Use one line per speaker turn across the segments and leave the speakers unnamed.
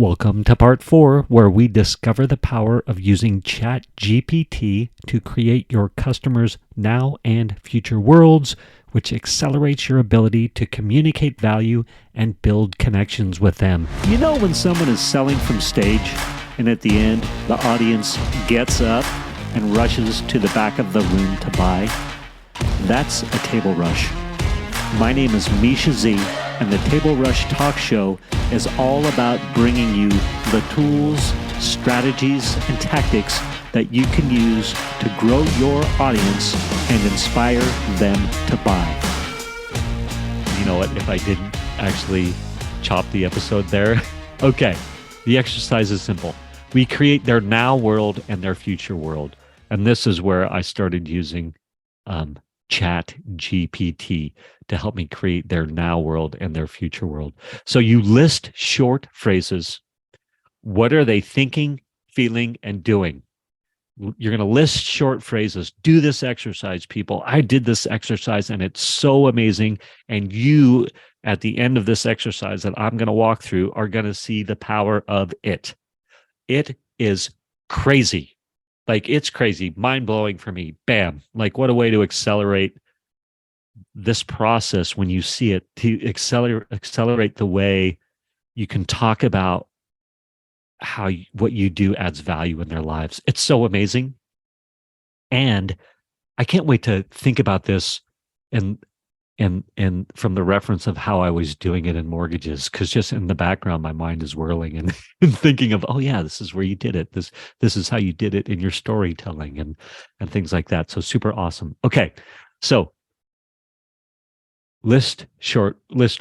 Welcome to part 4, where we discover the power of using ChatGPT to create your customers' now and future worlds, which accelerates your ability to communicate value and build connections with them. You know when someone is selling from stage and at the end, the audience gets up and rushes to the back of the room to buy? That's a table rush. My name is Mischa Z, and the Table Rush Talk Show is all about bringing you the tools, strategies, and tactics that you can use to grow your audience and inspire them to buy. You know what? If I didn't actually chop the episode there, okay. The exercise is simple. We create their now world and their future world. And this is where I started using ChatGPT to help me create their now world and their future world. So you list short phrases. What are they thinking, feeling, and doing? You're going to list short phrases. Do this exercise, people. I did this exercise and it's so amazing. And you, at the end of this exercise that I'm going to walk through, are going to see the power of it. It is crazy. Like, it's crazy, mind-blowing for me. Bam. Like, what a way to accelerate this process when you see it, to accelerate the way you can talk about how what you do adds value in their lives. It's so amazing. And I can't wait to think about this and from the reference of how I was doing it in mortgages, because just in the background, my mind is whirling and, and thinking of, oh yeah, this is where you did it. This is how you did it in your storytelling and things like that. So super awesome. Okay, so list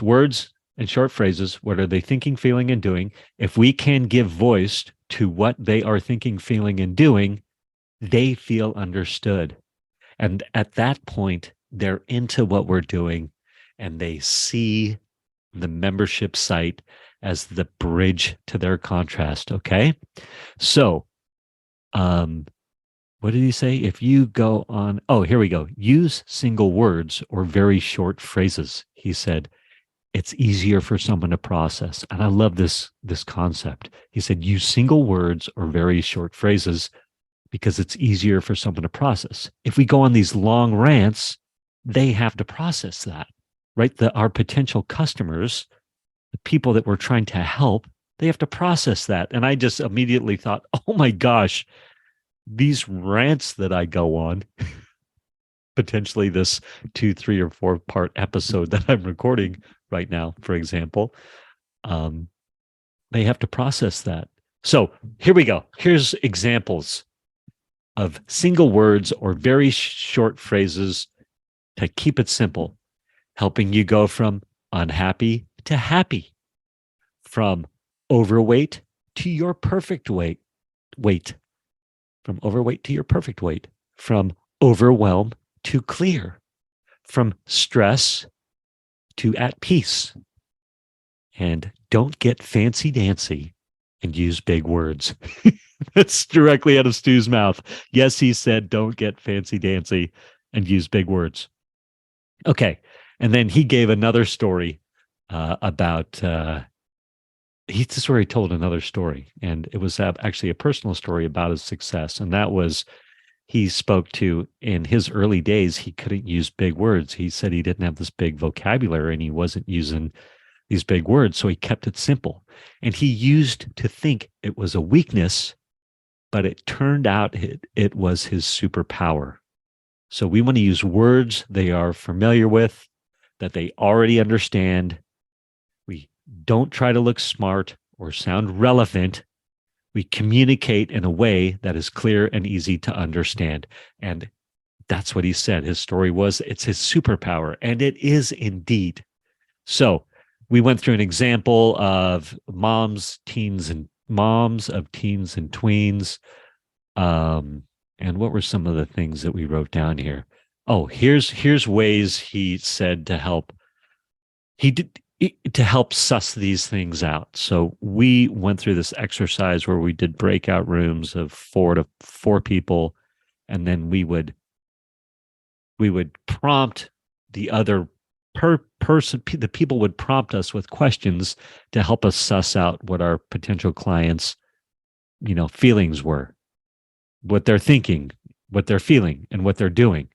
words and short phrases. What are they thinking, feeling, and doing? If we can give voice to what they are thinking, feeling, and doing, they feel understood. And at that point, they're into what we're doing and they see the membership site as the bridge to their contrast. Okay. So, what did he say? If you go on, oh, here we go. Use single words or very short phrases. He said, it's easier for someone to process. And I love this concept. He said, use single words or very short phrases because it's easier for someone to process. If we go on these long rants, they have to process that, right? Our potential customers, the people that we're trying to help, they have to process that. And I just immediately thought, oh my gosh, these rants that I go on, potentially this 2, 3, or 4 part episode that I'm recording right now, for example, they have to process that. So here we go. Here's examples of single words or very short phrases to keep it simple, helping you go from unhappy to happy, from overweight to your perfect weight, from overweight to your perfect weight, from overwhelmed to clear, from stress to at peace. And don't get fancy dancy and use big words. That's directly out of Stu's mouth. Yes, he said, don't get fancy dancy and use big words. Okay. And then he gave another story about, this is where he told another story. And it was actually a personal story about his success. And that was, he spoke to, in his early days, he couldn't use big words. He said he didn't have this big vocabulary and he wasn't using these big words. So he kept it simple. And he used to think it was a weakness, but it turned out it was his superpower. So we want to use words they are familiar with, that they already understand. We don't try to look smart or sound relevant. We communicate in a way that is clear and easy to understand. And that's what he said. His story was, it's his superpower. And it is indeed. So we went through an example of moms of teens and tweens. And what were some of the things that we wrote down here? Oh, here's ways he said to help suss these things out. So we went through this exercise where we did breakout rooms of 4 people, and then we would prompt the other per person, the people would prompt us with questions to help us suss out what our potential clients, feelings were, what they're thinking, what they're feeling, and what they're doing.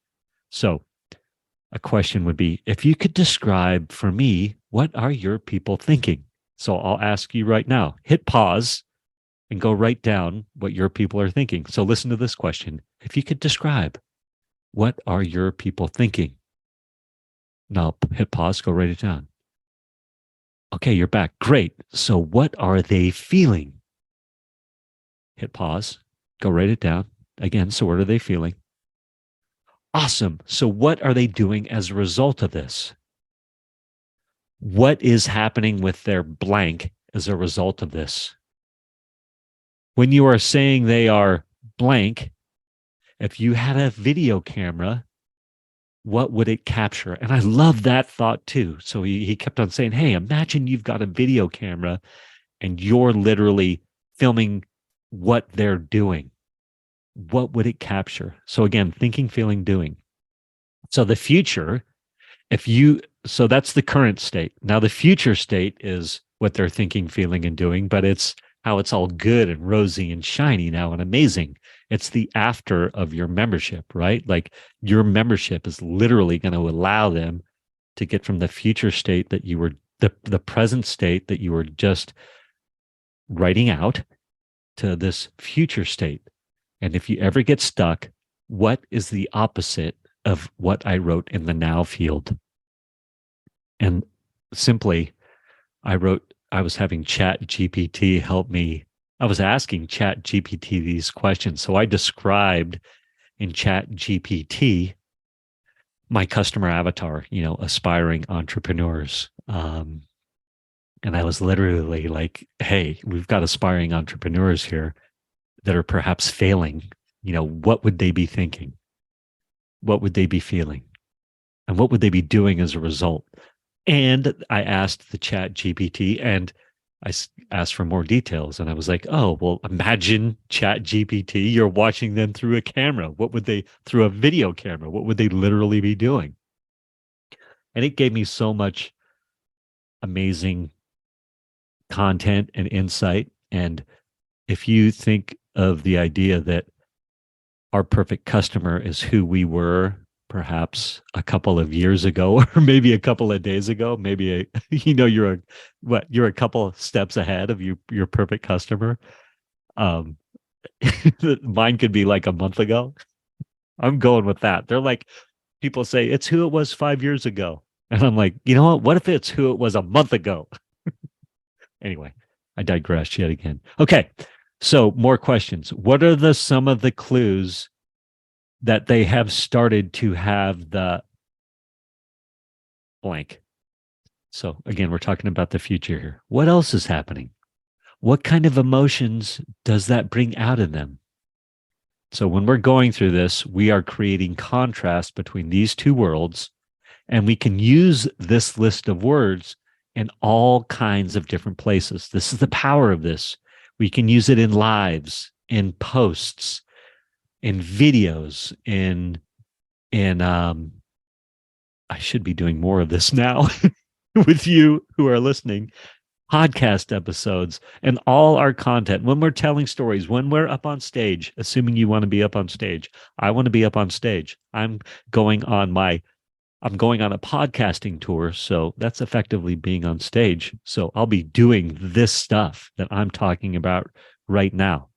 So a question would be, if you could describe for me, what are your people thinking? So I'll ask you right now, hit pause and go write down what your people are thinking. So listen to this question. If you could describe, what are your people thinking? Now hit pause, go write it down. Okay, you're back. Great. So what are they feeling? Hit pause, go write it down. Again, so what are they feeling? Awesome. So what are they doing as a result of this? What is happening with their blank as a result of this? When you are saying they are blank, if you had a video camera, what would it capture? And I love that thought too. So he kept on saying, hey, imagine you've got a video camera and you're literally filming what they're doing. What would it capture? So again, thinking, feeling, doing. So the future, so that's the current state. Now the future state is what they're thinking, feeling, and doing, but it's how it's all good and rosy and shiny now and amazing. It's the after of your membership, right? Like your membership is literally going to allow them to get from the future state that you were, the present state that you were just writing out, to this future state. And if you ever get stuck, what is the opposite of what I wrote in the now field? And simply, I was having ChatGPT help me. I was asking ChatGPT these questions. So I described in ChatGPT my customer avatar, aspiring entrepreneurs. And I was literally like, hey, we've got aspiring entrepreneurs here that are perhaps failing. What would they be thinking? What would they be feeling? And what would they be doing as a result? And I asked the ChatGPT, and I asked for more details. And I was like, oh, well, imagine ChatGPT, you're watching them through a camera. Through a video camera, what would they literally be doing? And it gave me so much amazing content and insight. And if you think of the idea that our perfect customer is who we were perhaps a couple of years ago, or maybe a couple of days ago, maybe you're a couple of steps ahead of your perfect customer. Um, mine could be like a month ago. I'm going with that. They're like, people say it's who it was 5 years ago. And I'm like, you know what? What if it's who it was a month ago? Anyway, I digressed yet again. Okay. So more questions. What are some of the clues that they have started to have the blank? So again, we're talking about the future here. What else is happening? What kind of emotions does that bring out in them? So when we're going through this, we are creating contrast between these two worlds, and we can use this list of words in all kinds of different places. This is the power of this. We can use it in lives, in posts, in videos, in I should be doing more of this now with you who are listening, podcast episodes, and all our content. When we're telling stories, when we're up on stage, assuming you want to be up on stage, I want to be up on stage. I'm going on a podcasting tour. So that's effectively being on stage. So I'll be doing this stuff that I'm talking about right now.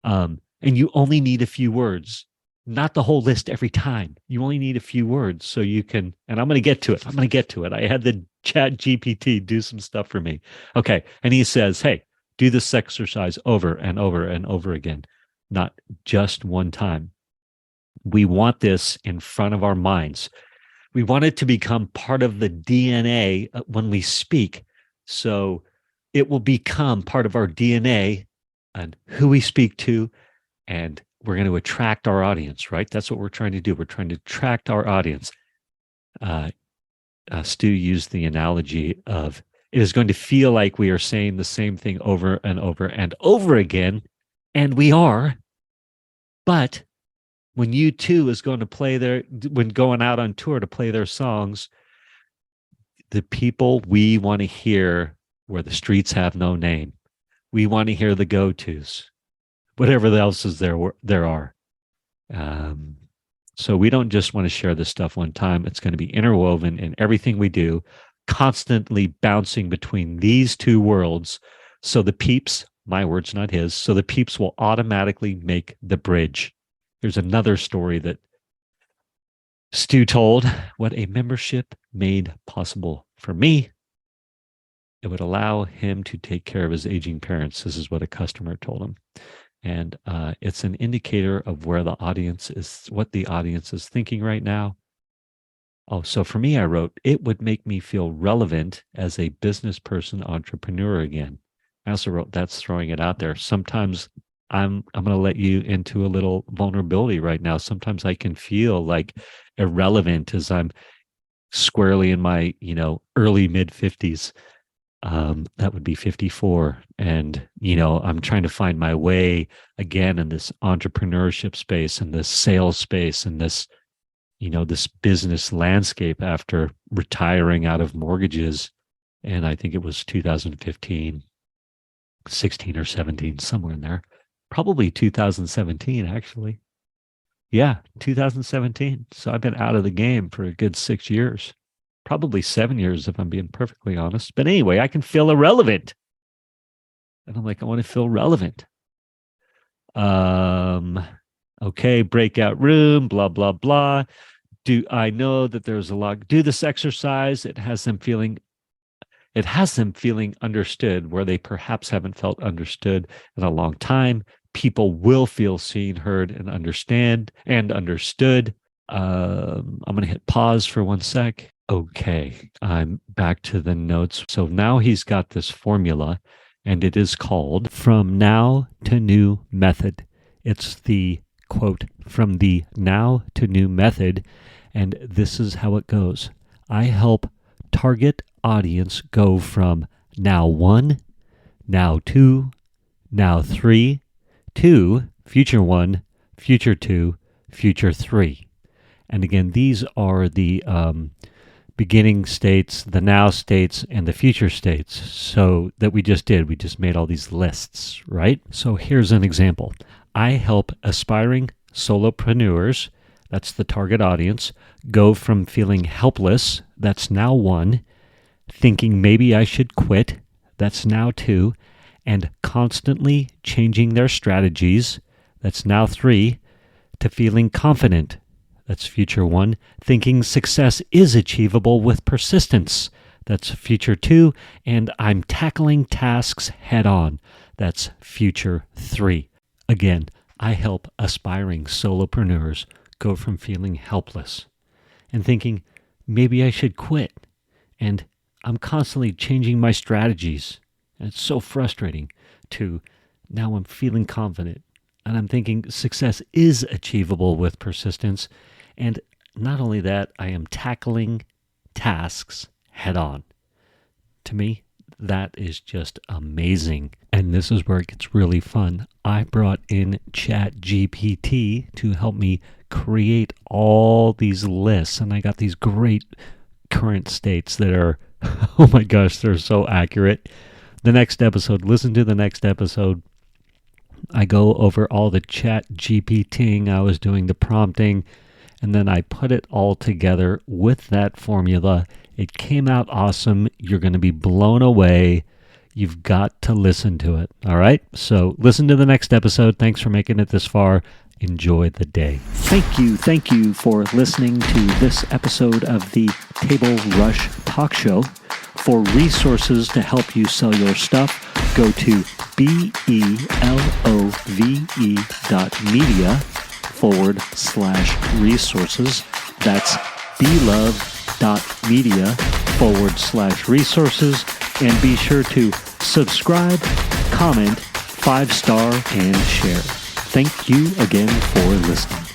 And you only need a few words, not the whole list every time. You only need a few words so you can, and I'm going to get to it. I had the ChatGPT do some stuff for me. Okay. And he says, hey, do this exercise over and over and over again, not just one time. We want this in front of our minds. We want it to become part of the DNA when we speak. So it will become part of our DNA and who we speak to, and we're going to attract our audience, right? That's what we're trying to do. We're trying to attract our audience. Stu used the analogy of it is going to feel like we are saying the same thing over and over and over again, and we are. But when U2 is going to when going out on tour to play their songs, the people we want to hear where the streets have no name. We want to hear the go-tos, whatever else is there are. So we don't just want to share this stuff one time. It's going to be interwoven in everything we do, constantly bouncing between these two worlds. So the peeps, my words, not his, so the peeps will automatically make the bridge. Here's another story that Stu told, what a membership made possible for me. It would allow him to take care of his aging parents. This is what a customer told him. And it's an indicator of where the audience is, what the audience is thinking right now. Oh, so for me, I wrote, it would make me feel relevant as a business person, entrepreneur again. I also wrote, that's throwing it out there. Sometimes I'm going to let you into a little vulnerability right now. Sometimes I can feel like irrelevant as I'm squarely in my, early mid 50s. That would be 54. And, I'm trying to find my way again in this entrepreneurship space and this sales space and this, this business landscape after retiring out of mortgages. And I think it was 2015, 16 or 17, somewhere in there. Probably 2017, actually. Yeah, 2017. So I've been out of the game for a good 6 years. Probably 7 years, if I'm being perfectly honest. But anyway, I can feel irrelevant. And I'm like, I want to feel relevant. Okay, breakout room, blah, blah, blah. Do I know that there's a lot? Do this exercise. It has them feeling understood where they perhaps haven't felt understood in a long time. People will feel seen, heard, and understood. I'm going to hit pause for 1 sec. Okay, I'm back to the notes. So now he's got this formula, and it is called From Now to New Method. It's the quote, from the now to new method, and this is how it goes. I help target audience go from now 1, now 2, now 3, to future 1, future 2, future 3. And again, these are the beginning states, the now states, and the future states. So that we just did. We just made all these lists, right? So here's an example. I help aspiring solopreneurs, that's the target audience, go from feeling helpless, that's now 1, thinking maybe I should quit, that's now 2, and constantly changing their strategies, that's now 3, to feeling confident, that's future 1, thinking success is achievable with persistence, that's future 2, and I'm tackling tasks head on, that's future 3. Again, I help aspiring solopreneurs go from feeling helpless and thinking maybe I should quit, and I'm constantly changing my strategies, and it's so frustrating, to now I'm feeling confident and I'm thinking success is achievable with persistence, and not only that, I am tackling tasks head on. To me, that is just amazing. And this is where it gets really fun. I brought in ChatGPT to help me create all these lists, and I got these great current states that are, oh my gosh, they're so accurate. The next episode, listen to the next episode. I go over all the ChatGPTing. I was doing the prompting, and then I put it all together with that formula. It came out awesome. You're going to be blown away. You've got to listen to it. All right? So listen to the next episode. Thanks for making it this far. Enjoy the day. Thank you for listening to this episode of the Table Rush Talk Show. For resources to help you sell your stuff, go to belove.media/resources. That's belove.media/resources. And be sure to subscribe, comment, 5-star, and share. Thank you again for listening.